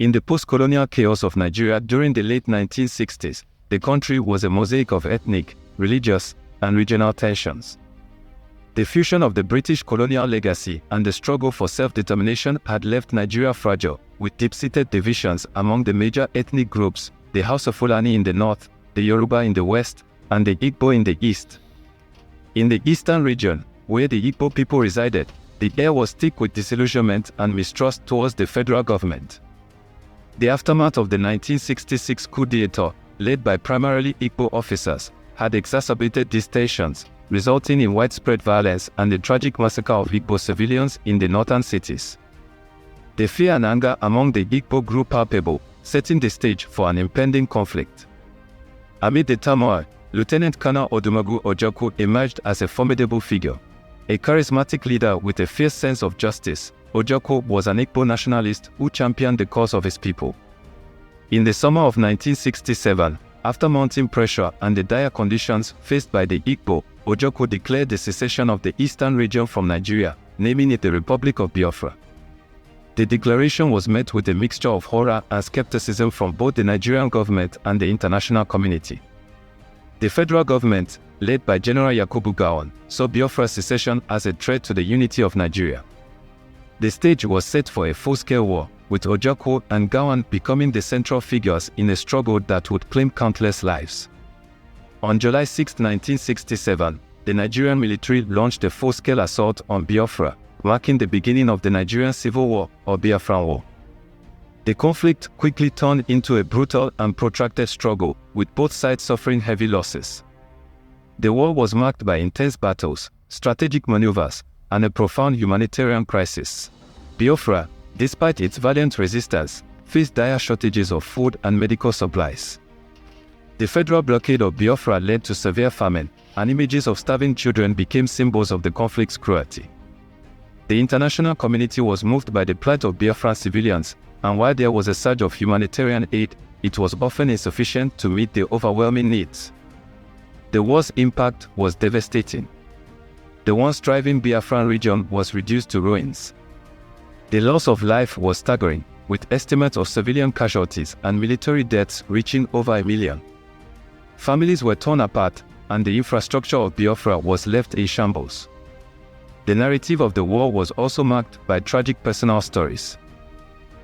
In the post-colonial chaos of Nigeria during the late 1960s, the country was a mosaic of ethnic, religious, and regional tensions. The fusion of the British colonial legacy and the struggle for self-determination had left Nigeria fragile, with deep-seated divisions among the major ethnic groups, the House of Fulani in the north, the Yoruba in the west, and the Igbo in the east. In the eastern region, where the Igbo people resided, the air was thick with disillusionment and mistrust towards the federal government. The aftermath of the 1966 coup d'etat, led by primarily Igbo officers, had exacerbated these tensions, resulting in widespread violence and the tragic massacre of Igbo civilians in the northern cities. The fear and anger among the Igbo grew palpable, setting the stage for an impending conflict. Amid the turmoil, Lieutenant Colonel Odumogu Ojukwu emerged as a formidable figure. A charismatic leader with a fierce sense of justice, Ojukwu was an Igbo nationalist who championed the cause of his people. In the summer of 1967, after mounting pressure and the dire conditions faced by the Igbo, Ojukwu declared the secession of the eastern region from Nigeria, naming it the Republic of Biafra. The declaration was met with a mixture of horror and skepticism from both the Nigerian government and the international community. The federal government, led by General Yakubu Gowon, saw Biafra's secession as a threat to the unity of Nigeria. The stage was set for a full-scale war, with Ojukwu and Gowon becoming the central figures in a struggle that would claim countless lives. On July 6, 1967, the Nigerian military launched a full-scale assault on Biafra, marking the beginning of the Nigerian Civil War, or Biafran War. The conflict quickly turned into a brutal and protracted struggle, with both sides suffering heavy losses. The war was marked by intense battles, strategic maneuvers, and a profound humanitarian crisis. Biafra, despite its valiant resistance, faced dire shortages of food and medical supplies. The federal blockade of Biafra led to severe famine, and images of starving children became symbols of the conflict's cruelty. The international community was moved by the plight of Biafran civilians, and while there was a surge of humanitarian aid, it was often insufficient to meet the overwhelming needs. The war's impact was devastating. The once thriving Biafran region was reduced to ruins. The loss of life was staggering, with estimates of civilian casualties and military deaths reaching over 1 million. Families were torn apart, and the infrastructure of Biafra was left in shambles. The narrative of the war was also marked by tragic personal stories.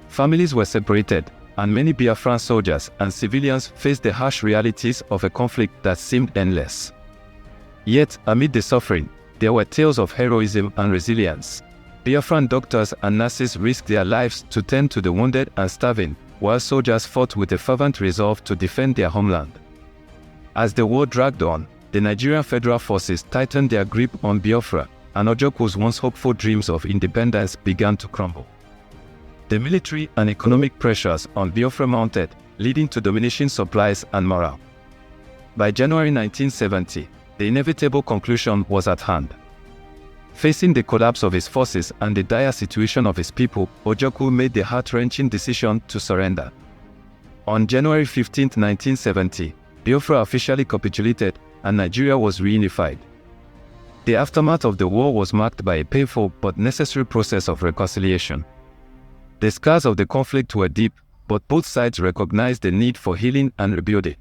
Families were separated, and many Biafran soldiers and civilians faced the harsh realities of a conflict that seemed endless. Yet, amid the suffering, there were tales of heroism and resilience. Biafran doctors and nurses risked their lives to tend to the wounded and starving, while soldiers fought with a fervent resolve to defend their homeland. As the war dragged on, the Nigerian Federal Forces tightened their grip on Biafra, and Ojukwu's once hopeful dreams of independence began to crumble. The military and economic pressures on Biafra mounted, leading to diminishing supplies and morale. By January 1970, the inevitable conclusion was at hand. Facing the collapse of his forces and the dire situation of his people, Ojukwu made the heart-wrenching decision to surrender. On January 15, 1970, Biafra officially capitulated, and Nigeria was reunified. The aftermath of the war was marked by a painful but necessary process of reconciliation. The scars of the conflict were deep, but both sides recognized the need for healing and rebuilding.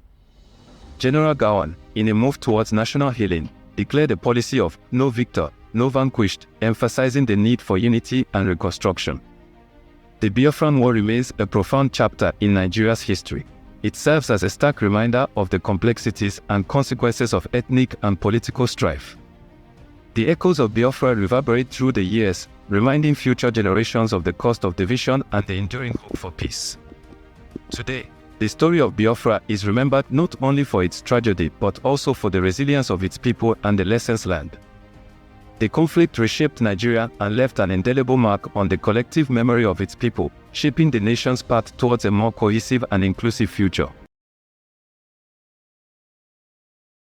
General Gowon, in a move towards national healing, declared a policy of no victor, no vanquished, emphasizing the need for unity and reconstruction. The Biafran War remains a profound chapter in Nigeria's history. It serves as a stark reminder of the complexities and consequences of ethnic and political strife. The echoes of Biafra reverberate through the years, reminding future generations of the cost of division and the enduring hope for peace. Today, the story of Biafra is remembered not only for its tragedy but also for the resilience of its people and the lessons learned. The conflict reshaped Nigeria and left an indelible mark on the collective memory of its people, shaping the nation's path towards a more cohesive and inclusive future.